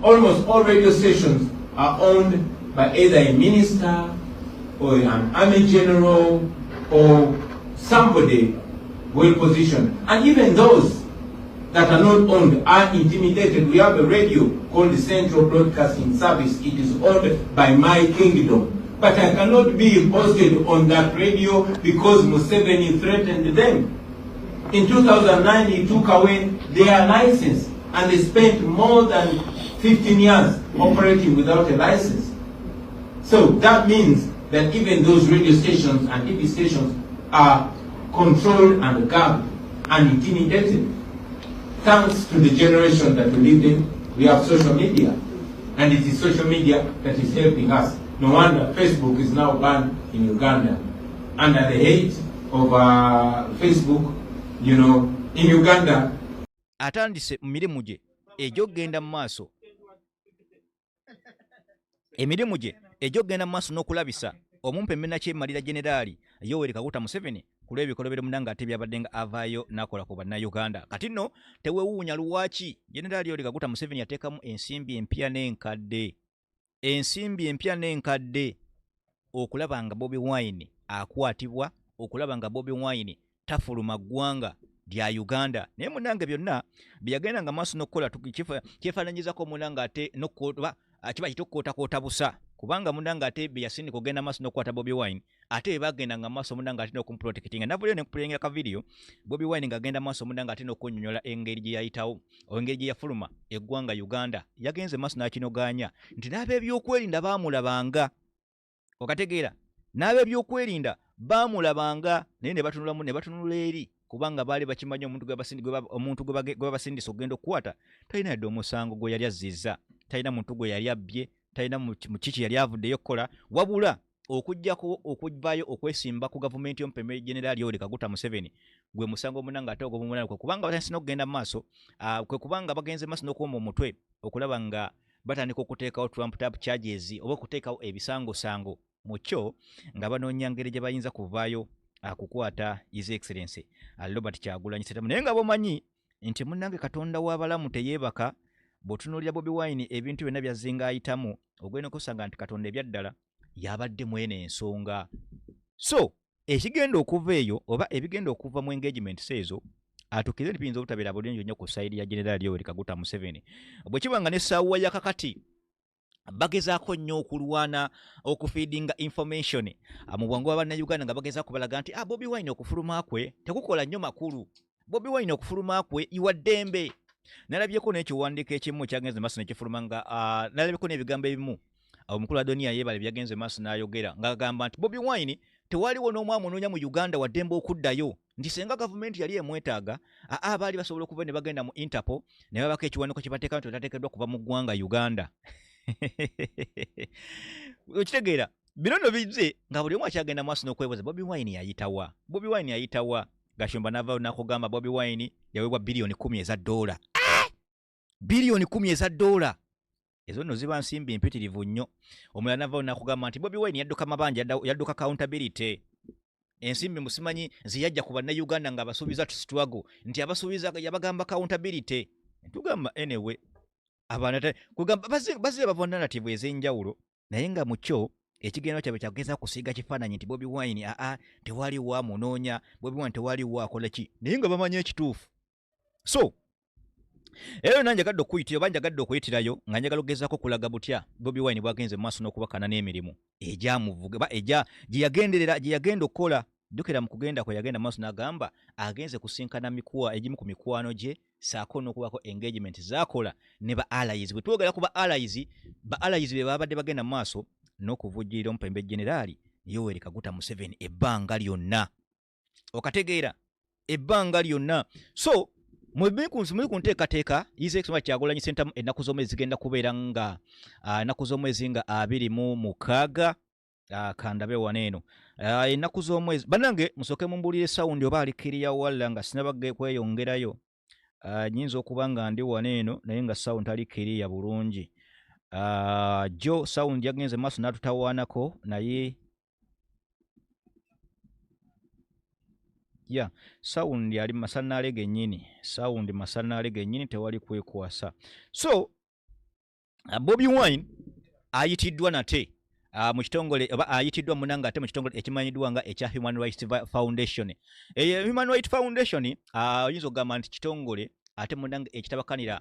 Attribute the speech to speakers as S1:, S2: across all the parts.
S1: almost all radio stations are owned by either a minister or an army general or somebody well positioned. And even those that are not owned are intimidated. We have a radio called the Central Broadcasting Service. It is owned by my kingdom. But I cannot be hosted on that radio because Museveni threatened them. In 2009, he took away their license and they spent more than 15 years operating without a license. So that means that even those radio stations and TV stations are controlled and gagged and intimidated. Thanks to the generation that we live in, we have social media. And it is social media that is helping us. No wonder Facebook is now banned in Uganda. Under the hate of Facebook, you know, in Uganda.
S2: Atandise mirimu gye egyogenda mu maaso. Emirimu gye egyogenda mu maaso n'okulabisa omumpe mmena ky'emmalira Generali Yoweri Kaguta Museveni ku lw'ebikolwa munanga ate byabadde nga avaayo n'akola ku bannayuganda. Kati nno tewewuunya luwaaki Generali Yoweri Kaguta Museveni yateekamu ensimbi empya n'enkadde. Ensimbi empya n'enkadde okulaba nga Bobi Wine akwatibwa, okulaba nga Bobi Wine tafuluma ggwanga lya Uganda. Naye munange byonna byagenda nga maaso n'okukola kyefaananyizako munanga ate n'okkoba kiba kitokkoota busa. Kubanga munanga ate beyasini kugenda maaso n'okukwata Bobi Wine ate bagenda nga maaso munanga ate n'okumuprotectinga. Navulyo ne kupulenga ka video Bobi Wine ng'agenda maaso munanga ate n'okunnyonnyola engeri gye yayitawo engeri gye yafuluma eggwanga Uganda. Yagenze maaso n'akinoganya nti n'ab'ebyokwerinda baamulabanga. Okategeera n'ab'ebyokwerinda baamulabanga naye ne batunulamu ne batunula eri kubanga baali bakimanyi omuntu gwe babasindisa okugenda okukwata talina yadde omusango gwe yali azzizza, talina muntu gwe yali abbye, talina mu kiki yali avuddeyo kukola, wabula okujjako okuvaayo okwesimba ku gavumenti y'omupembe Generali Yoweri Kaguta Museveni gwe musango munanga ate ogw'omumunana kwe kubanga batandise n'okugenda mu maaso kwe kubanga bagenze maaso n'okuwoma omutwe okulaba nga batandika okuteekawo Trump tap charges oba okuteekawo ebisangosango mu kyo nga banoonya ngeri gye bayinza kuvaayo kukwata His Excellency Robert Kyagulanyi Ssentamu. Naye nga bomanyi nti munnange Katonda w'abalamu teyeebaka. Bw'otunuulira Bobi Wine ebintu byonna byazzenga ayitamu ogenda okusanga nti Katonda ebyaddala yabadde mwene ensonga. So ekigenda okuva eyo oba ebigenda okuva mu engagement ezo atukize nti biyinza obutabeera bulungi nnyo ku sayidi ya Generali Yoweri Kaguta Museveni. Bwe kiba nga n'essaawa ya kakati bagezaako nnyo okulwana okufeedinga information mu bwangu bw'Abannayuganda nga bagezaako balaga nti Bobi Wine okufuluma kwe tekukola nnyo makulu. Bobi Wine okufuluma kwe iwa ddembe. Nalabyeko n'ekiwandiiko ekimu kyagenze maaso nekifuluma nga nalabyeko n'ebigambo ebimu omukulu wa Doniya Yeebale byagenze maaso n'ayogera ng'agamba nti Bobi Wine tewaliwo n'omu amunoonya mu Uganda wa ddembe okuddayo nti senga gavumenti yali emwetaaga baali basobola okuva ne bagenda mu Interpol ne babako ekiwandiiko kye bateeka nti otateekeddwa kuva mu ggwanga Uganda. Okitegeera bino nno bizze nga buli omu akyagenda maaso n'okwebuuza Bobi Wine yayitawa. Bobi Wine yayitawa. Gashumba n'avaayo n'akugamba Bobi Wine yaweebwa $10 10 $10 10 ezo nno ziba nsimbi mpitirivu nnyo. Omulala n'avaayo n'akugamba nti Bobi Wine yadduka mabanja, yadduka accountability. Ensimbi musimanyi ziyajja ku bannayuganda nga abasuubiza struggle nti abasuubiza yabagamba accountability. Tugamba anyway abantu kugamba bazze bava narrative ez'enjawulo naye nga mu kyo ekigendo kyabwe kyageza kusiiga kifaananyi nti Bobi Wine tewali wa munoonya, Bobi Wine tewali wa akola ki naye nga bamanyi ekituufu. So era nanjagadde okuyitira oba njagadde okuyitirayo nga njagala okugezaako kulaga butya Bobi Wine bwagenze mu maaso n'okubakana n'emirimu egyamuvuga ba gye yagenda okukola. Ddukira mu kugenda kwe yagenda maaso n'agamba agenze kusinkana egimu ku mikwano gye saako n'okubako engagement z'akola ne ba allies. Bwe twogera ku ba allies be babadde bagenda mu maaso n'okuvujjirira omupembe Generali Yoweri Kaguta Museveni ebbanga lyonna. Okategeera ebbanga lyonna. So muri ku nteekateeka His Excellency Kyagulanyi Ssentamu ennaku z'omwezi zigenda kubeera nga ennaku z'omwezi nga 26 kandabe waneeno ennaku z'omwezi bannange musooke mumbuulire sawundi oba alikiriya walla nga sinabagge kweyongerayo. Nyinza okuba nga ndi waneeno naye nga sawundi talikiriya bulungi. Jo sawundi yagenze maaso n'atutawaanako naye sawundi ali masanaale gennyini tewali kwekwasa. So Bobi Wine ayitiddwa nate mu kitongole oba ayitiddwa munanga ate mu kitongole ekimanyiddwa nga ekya Human Rights Foundation. Human Rights Foundation oyinza okugamba nti kitongole ate munanga ekitabakanira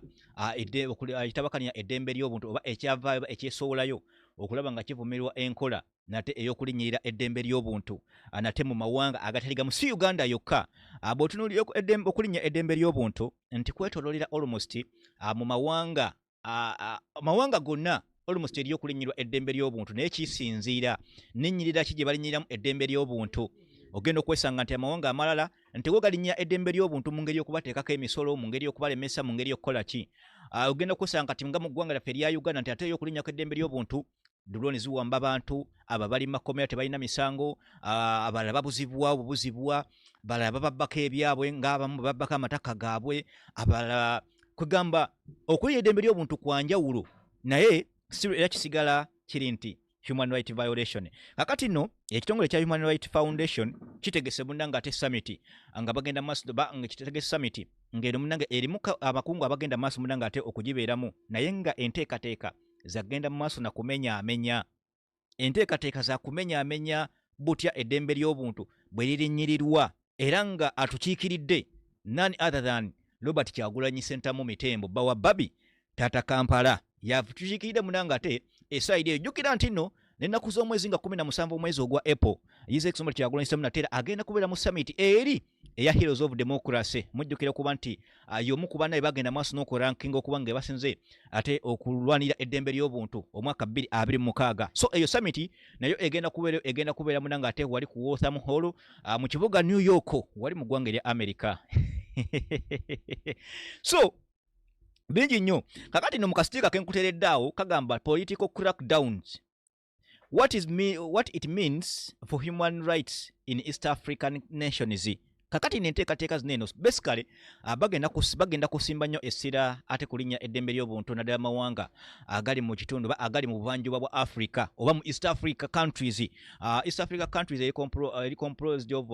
S2: eddembe ly'obuntu oba ekyavaayo ekyesoolayo okulaba nga kivumirwa enkola nate ey'okulinnyirira eddembe ly'obuntu nate mu mawanga agatali gamu si Uganda yokka. Bw'otunuulira okulinnya eddembe ly'obuntu nti kwetooloolera almost mu mawanga gonna almost eriyo okulinnyirwa eddembe ly'obuntu naye kisinziira n'ennyirira ki gye balinnyiriramu eddembe ly'obuntu. Ogenda okwesanga nti amawanga amalala nti go galinnya eddembe ly'obuntu mu ngeri y'okubateekako emisolo, mu ngeri y'okubalemesa, mu ngeri y'okukola ki. Ogenda okwesanga nti nga mu ggwanga lyaffe erya Uganda nti ate y'okulinnyako eddembe ly'obuntu drone ziwamba abantu, abo bali mu makomera tebalina misango, abalala babuzibwa, balala bababbako ebyabwe ng'abamu babbako amataka gaabwe, abalala kwegamba okulinnya eddembe ly'obuntu kwa njawulo naye era kisigala kiri nti human right violation. Kakati nno ekitongole kya Human Right Foundation kitegese munanga ate summit nga bagenda maaso nga kitegese summit ng'eno munanga erimu abakungu abagenda maaso munanga ate okugibeeramu naye nga enteekateeka zagenda mu maaso na kumenyaamenya. Enteekateeka za kumenyaamenya butya eddembe ly'obuntu bwe lirinnyirirwa era nga atukiikiridde none other than Robert Kyagulanyi Ssentamu Mitembo bawa Bobi Tata Kampala yatukiikiridde munanga ate esaidi eyo. Jjukira nti nno n'ennaku z'omwezi nga 17 omwezi ogwa April His Excellency Kyagulanyi Ssentamu Natera agenda kubeera mu summit eri eya Heroes of Democracy. Mujjukira kuba nti y'omu ku baana be bagenda maaso n'okurankinga okuba nga basinze ate okulwanira eddembe ly'obuntu omwaka 2026. So eyo summit nayo egenda kubeera munanga ate wali ku Waltham Hall mu kibuga New York wali mu ggwanga erya America. So bingi nnyo. Kakati no mu kasitiika ke nkuteeredde awo kagamba political crackdowns, what it means for human rights in East African nations. Kakati n'enteekateeka zino basically bagenda kusimba nnyo essira ate kulinnya eddembe ly'obuntu naddala amawanga agali mu kitundu oba agali mu buvanjuba bwa Africa oba mu East Africa countries. East Africa countries eri composed of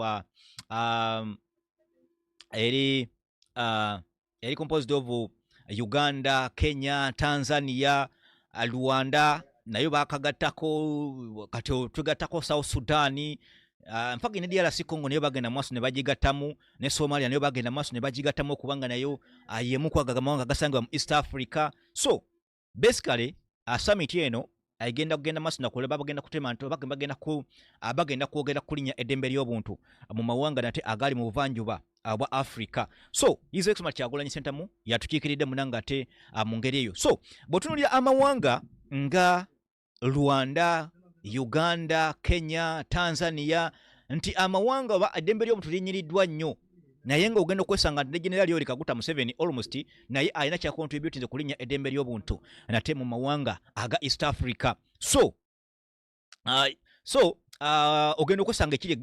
S2: composed of Uganda, Kenya, Tanzania, Rwanda, nayo bakagattako kati tugattako South Sudan. Mpaka ne DRC Congo nayo bagenda maaso ne bagigattamu, ne Somalia nayo bagenda maaso ne bagigattamu okubanga nayo yemu kwagaga mawanga gasangibwa mu East Africa. So basically summit eno agenda kugenda maaso nakulaba bagenda kutema nto bagenda kwogera kulinnya eddembe ly'obuntu mu mawanga nate agali mu buvanjuba bwa Africa. So His Excellency Kyagulanyi Ssentamu yatukiikiridde munanga ate mu ngeri eyo. So bw'otunuulira amawanga nga Rwanda, Uganda, Kenya, Tanzania nti amawanga oba eddembe ly'obuntu linnyiriddwa nnyo naye nga ogenda okwesanga nti ne General Yoweri Kaguta Museveni almost naye alina kya contributing kulinnya eddembe ly'obuntu nate mu mawanga aga East Africa. So ogenda okwesanga ekiri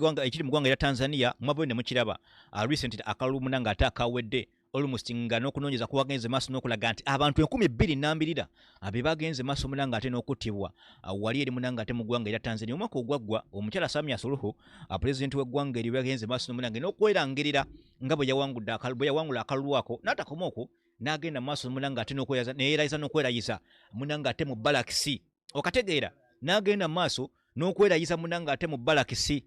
S2: mu ggwanga erya Tanzania mwabwe ne mukiraba recently akalulu munanga ate akawedde almost nga n'okunoonyeza kubagenze maaso n'okulaga nti abantu 22,000 be bagenze maaso munanga ate n'okuttibwa wali eri munanga ate mu ggwanga erya Tanzania. Omwaka ogwaggwa omukyala Samia Suluhu pulezidenti w'eggwanga eryo bagenze maaso n'omunanga n'okwerangirira nga bwe yawangula akalulu ako n'atakoma okwo n'agenda maaso munanga ate neyeerayiza n'okwerayiza munanga ate mu balakisi okategeera n'agenda maaso n'okwerayiza munanga ate mu balakisi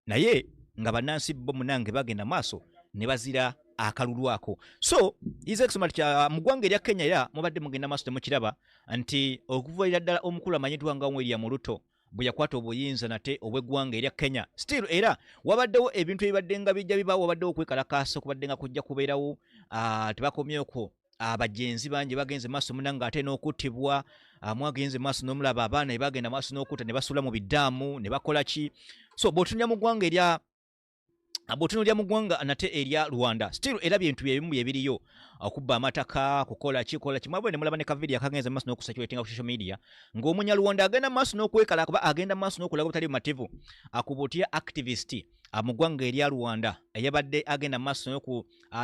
S2: naye nga bannansi bo munange bagenda maaso ne bazira akalulu ako. So His Excellency mu ggwanga erya Kenya era mubadde mugenda maaso temukiraba nti okuvuira ddala omukulu amanyiddwa nga William Ruto bwe yakwata obuyinza nate obw'eggwanga erya Kenya still era wabaddewo ebintu ebibadde nga bijja bibaawo wabaddewo okwekalakaasa okubadde nga kujja kubeerawo tebakomyeko abajenzi bangi bagenze maaso munanga ate n'okuttibwa mwagenze maaso n'omulaba abaana ne bagenda maaso n'okutta ne basula mu biddaamu ne bakola ki. So bw'otunuulira mu ggwanga nate erya Rwanda still era bintu byebimu byebiriyo okubba amataka kukola ki mwabwe ne mulaba ne kavidiyo akagenze maaso n'okusakulatinga ku social media ng'omunyarwanda agenda maaso n'okwekala kuba agenda maaso n'okulaga butali bumativu akubutya activist mu ggwanga erya Rwanda eyabadde agenda maaso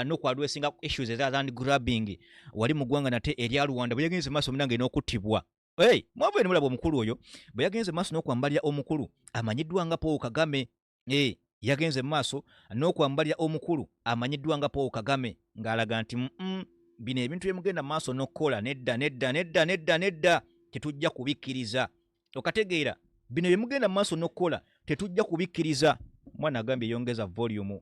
S2: n'okwadwesinga issues eza land grabbing wali mu ggwanga nate erya Rwanda bwe yagenze maaso munange n'okuttibwa. Mwabwe ne mulaba omukulu oyo bwe yagenze maaso n'okwambalira omukulu amanyiddwa nga Paul Kagame. Yagenze maaso n'okwambalira omukulu amanyiddwa nga Paul Kagame ng'alaga nti bino ebintu byemugenda maaso n'okukola nedda tetujja kubikkiriza. Okategeera bino byemugenda maaso n'okukola tetujja kubikkiriza. Mwana agambye yongeza volume.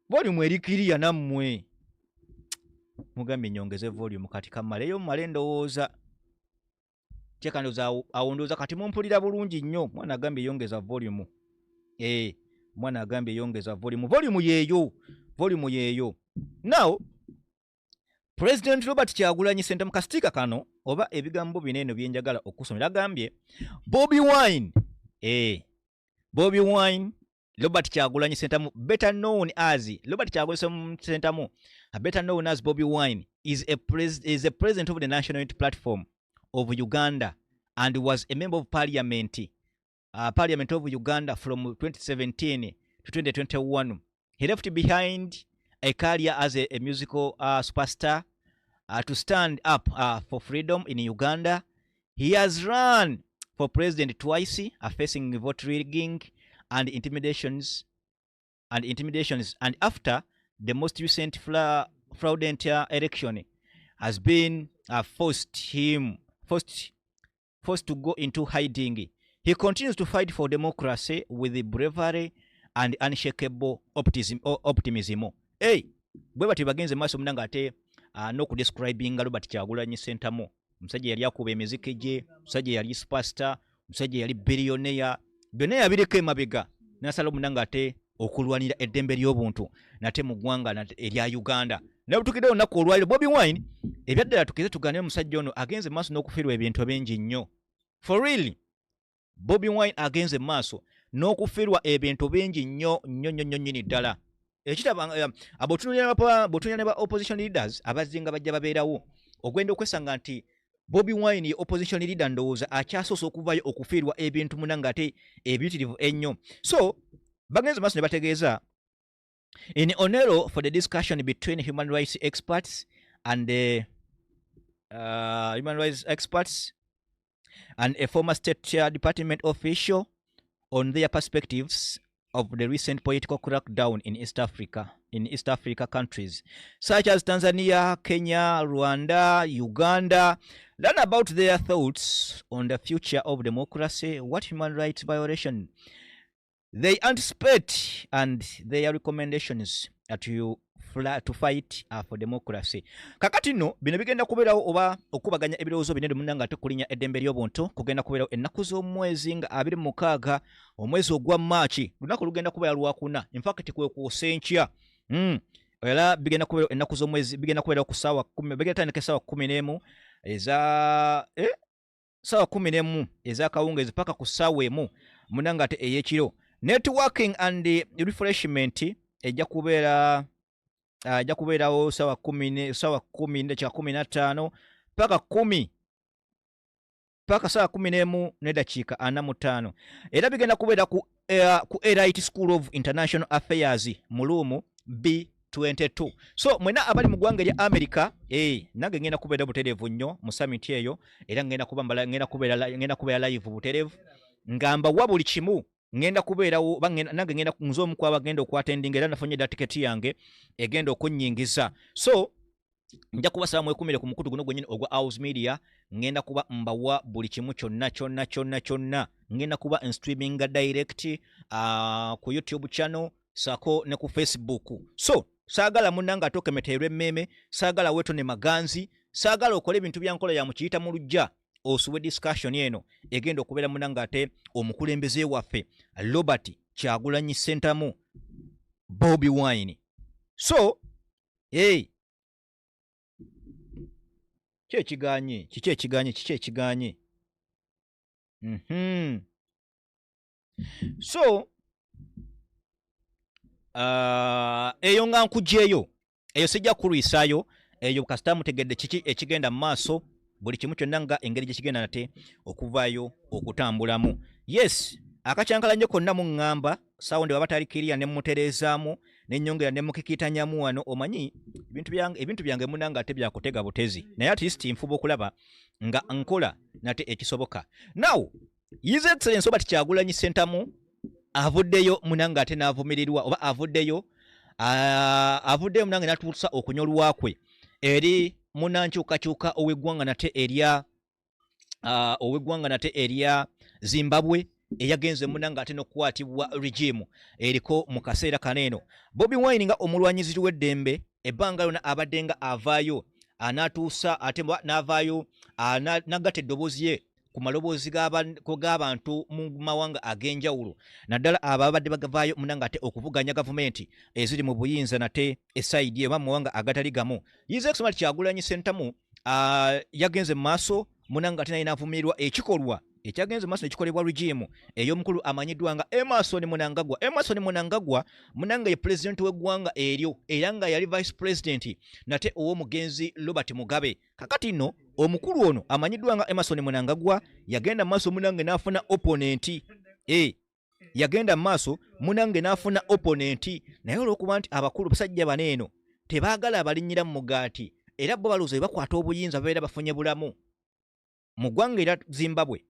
S2: Volume erikiriya nammwe. Mugambye nyongeze volume kati kamaleyo mmale ndowooza. Kyeka ndowooza awo ndowooza kati mumpulira bulungi nnyo. Mwana agambye yongeza volume. Mwana agambye yongeza volume. Volume yeeyo. Now, President Robert Kyagulanyi Ssentamu kastika kano oba ebigambo binene byenjagala okusomera agambye Bobi Wine. Bobi Wine, Robert Kyagulanyi Ssentamu, better known as Robert Kyagulanyi Ssentamu, better known as Bobi Wine, is a president of the National Unity Platform of Uganda and was a member of Parliament of Uganda from 2017 to 2021. He left behind a career as a musical superstar to stand up for freedom in Uganda. He has run for president twice, facing vote rigging and intimidations. And after the most recent fraudulent election has been forced to go into hiding. He continues to fight for democracy with bravery and unshakable optimism. Bwe bati bagenze maaso munanga ate n'okudescribing Robert Kyagulanyi Ssentamu. Musajja yali akuba emiziki gye, musajja yali superstar, musajja yali billionaire. Byonna yabireko emabega. N'asala munanga ate okulwanira eddembe ly'obuntu nate mu ggwanga erya Uganda. Nabutukidde olunaku olwaliro Bobi Wine ebyaddala tukize tuganire musajja ono agenze maaso n'okufiirwa ebintu bingi nnyo. For really, Bobi Wine agenze maaso n'okufiirwa ebintu bingi nnyo nnyini ddala. Ekitaba abotunuulira ne ba opposition leaders abazinga bajja babeerawo ogwenda okwesanga nti Bobi Wine ye opposition leader ndowooza akyasoose okuvayo okufiirwa ebintu munanga ate ebiyitirivu ennyo. So bagenze maaso ne bategeeza in honor for the discussion between human rights experts and a former State Department official on their perspectives of the recent political crackdown in East Africa countries such as Tanzania, Kenya, Rwanda, Uganda, learn about their thoughts on the future of democracy, what human rights violation they anticipate, and their recommendations to fight for democracy. Kakati no bino bigenda kubeerawo oba okubaganya ebirowoozo binene munanga ate kulinya eddembe ly'obuntu kugenda kubeerawo ennaku z'omwezi nga 26 omwezi ogwa Maachi. Lunaku lugenda kubeera lwakuna. In fact kwe kusenkya. Era bigenda kubeerawo ennaku z'omwezi bigenda kubeerawo ku ssaawa 10 bigenda tandika ssaawa 11 ssaawa 11 ez'akawungeezi paka ku ssaawa 1 munanga ate ey'ekiro. Networking and refreshment ejja kubeerawo ssaawa 10:15 paka 10 paka ssaawa 11:45. Era bigenda kubeera ku Elite School of International Affairs mu room B22. So mwena abali mu ggwanga erya America nange ngenda kubeera butereevu nnyo mu summit eyo era ngenda kubeera live butereevu ngamba wa buli kimu. Ngenda kubeerawo nange ngenda nzomu kwa bagenda okwatendinga era nafunye da ticket yange egenda okunnyingiza. So nja kubasaba mwekumire ku mukutu guno gwennyini ogwa House Media. Ngenda kuba mbawa buli kimu kyonna. Ngenda kuba streaming direct ku YouTube channel sako ne ku Facebook. So saagala munanga atoke meterwe mmeme, saagala weto ne maganzi, saagala okole ebintu byankola ya mukiyita mu lujja. Osuwe discussion yeno egenda okubeera munanga ate omukulembeze waffe Robert Kyagulanyi Ssentamu Bobi Wine. So kiki ekiganye So eyo nga nkugyeyo eyo sijja kulwisaayo eyo kasita mutegedde kiki ekigenda mu maaso buli kimu kyonna nga engeri gye kigenda nate okuvaayo okutambulamu. Yes, akacyankalanye konna mu ŋŋamba saawo nde baba talikiriya ne mutereezaamu ne nnyongera ne mukikiitanyamu wano omanyi ebintu byange munanga ate byakutega butezi naye at least nfuba okulaba nga nkola nate ekisoboka. Now His Excellency Robert Kyagulanyi Ssentamu avuddeyo munanga ate n'avumirirwa oba avuddeyo avuddeyo munange natuusa okunyolwa kwe eri munankyukakyuka ow'eggwanga nate erya Zimbabwe eyagenze munanga ate n'okukwatibwa regime eriko mu kaseera kaneeno. Bobi Wine nga omulwanyizi w'eddembe ebbanga lyonna abadde nga avaayo anatuusa ate n'avaayo n'agatta eddoboozi ye ku maloboozi g'abantu mu mawanga ag'enjawulo naddala ababadde bagavaayo munanga ate okuvuganya gavumenti eziri mu buyinza nate esayidi eba mu mawanga agatali gamu. His Excellency Kyagulanyi Ssentamu yagenze mu maaso munanga ate naye n'avumirirwa ekikolwa ekyagenze maaso nekikolebwa regime ey'omukulu amanyiddwa nga Emmerson Mnangagwa. Emmerson Mnangagwa munanga ye president w'eggwanga eryo era nga yali vice president nate ow'omugenzi Robert Mugabe. Kakati nno omukulu ono amanyiddwa nga Emmerson Mnangagwa yagenda maaso munange n'afuna opponent yagenda maaso munange n'afuna opponent naye olw'okuba nti abakulu basajja baneeno tebaagala abalinnyira mu mugaati era bo balowooza bakwata obuyinza babeera bafunye bulamu mu ggwanga era Zimbabwe.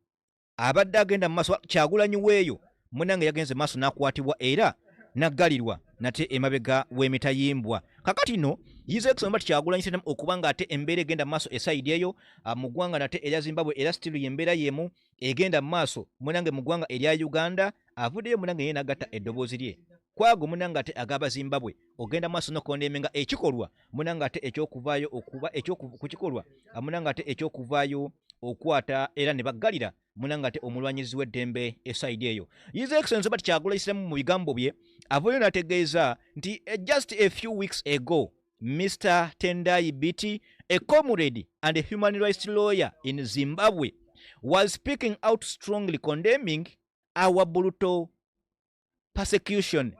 S2: Abadde agenda mu maaso Kyagulanyi weeyo munange yagenze maaso n'akwatibwa era n'aggalirwa nate emabega w'emitayimbwa. Kakati nno His Excellency Kyagulanyi Ssentamu okuba nga ate embeera egenda mu maaso esayidi eyo mu ggwanga nate erya Zimbabwe era still y'embeera yemu egenda mu maaso munange mu ggwanga erya Uganda avuddeyo munange yeye n'agatta eddoboozi lye kwago munange ate agaba Zimbabwe ogenda maaso n'okondeemenga ekikolwa munange ate ekyokuvaayo okuba ku kikolwa munange ate ekyokuvaayo okwata era ne baggalira munange ate omulwanyizi w'eddembe esayidi eyo. His Excellency Kyagulanyi Ssentamu mu bigambo bye avaayo n'ategeeza nti just a few weeks ago Mr. Tendai Biti, a comrade and a human rights lawyer in Zimbabwe, was speaking out strongly condemning our brutal persecution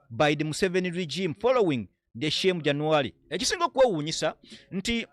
S2: by the Museveni regime following the shame January. Ekisinga okwewuunyisa nti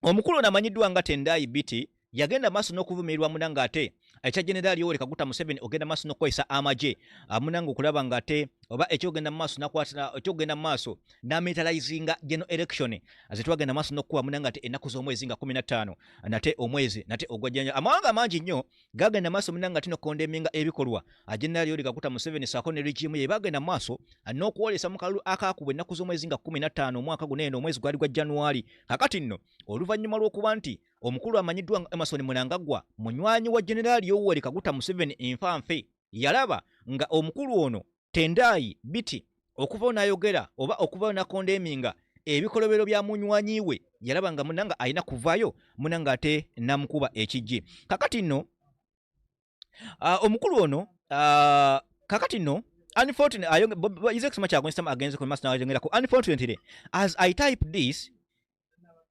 S2: omukulu ono amanyiddwa nga Tendai Biti yagenda maaso n'okuvumirirwa munanga ate ekya General Yoweri Kaguta Museveni ogenda maaso n'okukozesa amagye munanga okulaba nga ate oba ekyogenda maaso nakwata ekyogenda maaso n'ametalizinga general election azitwagenda maaso n'okuwa munanga ate ennaku z'omwezi nga 15 nate omwezi nate ogwajjanja amawanga mangi nnyo gagenda maaso munanga ate n'okondeminga ebikolwa General Yoweri Kaguta Museveni saako ne regime ye bagenda maaso n'okuwolesa mu kalulu akaakubwa ennaku z'omwezi nga 15 omwaka guneeno omwezi gwali gwa January. Kakati nno oluvannyuma lw'okuba nti omukulu amanyiddwa nga Emmerson Mnangagwa munywanyi wa General Yoweri Kaguta Museveni enfanfe yalaba nga omukulu ono Tendai Biti okuva n'ayogera oba okuva n'akondeminga ebikolobero bya munywanyi we yalaba nga munanga alina kuvaayo munanga ate namukuba ekijji. Kakati nno omukulu ono kakati nno unfortunately His Excellency Kyagulanyi Ssentamu agenze ku maaso n'ayogerako unfortunately as I type this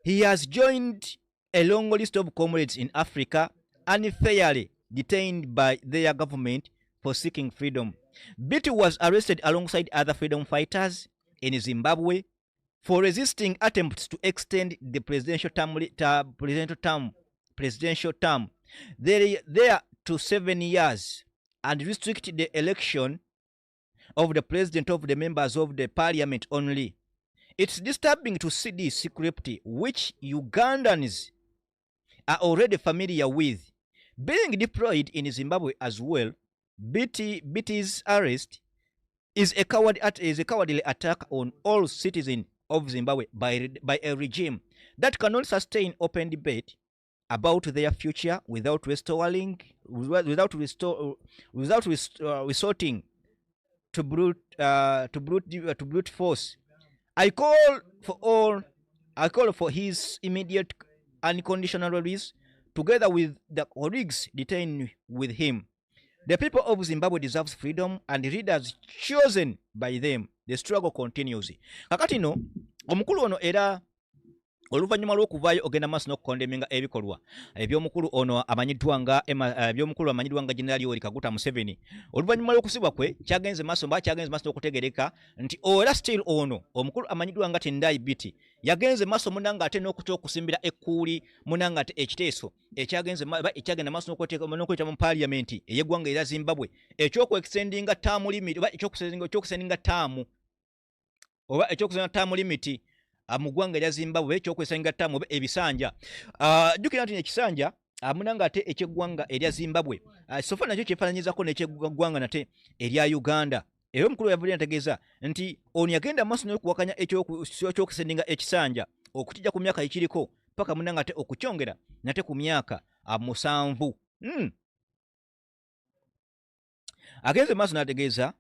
S2: he has joined a long list of comrades in Africa unfairly detained by their government for seeking freedom. Biti was arrested alongside other freedom fighters in Zimbabwe for resisting attempts to extend the presidential term there to 7 years and restrict the election of the president of the members of the parliament only. It's disturbing to see this script, which Ugandans are already familiar with, being deployed in Zimbabwe as well. Biti's arrest is a cowardly attack on all citizens of Zimbabwe by a regime that cannot sustain open debate about their future without resorting to brute force. I call for his immediate unconditional release together with the colleagues detained with him. The people of Zimbabwe deserve freedom and leaders chosen by them. The struggle continues. Kakati no omukulu ono era oluvannyuma lw'okuvaayo ogenda maaso n'okukondeminga ebikolwa eby'omukulu ono amanyiddwa nga General Yoweri Kaguta Museveni. Oluvannyuma lw'okusibwa kwe kyagenze maaso n'okutegereka nti era still ono omukulu amanyiddwa nga Tendai Biti yagenze maaso munanga ate n'okutya okusimbira ekkuuli munanga ate ekiteeso ekyagenda maaso n'okweta mu parliament ey'eggwanga erya Zimbabwe ekyokwextendinga term limit oba ekyokusendinga term limit mu ggwanga erya Zimbabwe ekyokwesanga ttamu oba ebisanja. Jjukira nti ekisanja munanga ate eky'eggwanga erya Zimbabwe sofa nakyo kyefaananyizako n'ekyeggwanga nate erya Uganda era omukulu yavudde ategeeza nti ono yagenda maaso n'okuwakanya ekyokusendinga ekisanja okukijja ku myaka ekiriko paka munanga ate okukyongera nate ku myaka 7. Agenze maaso n'ategeeza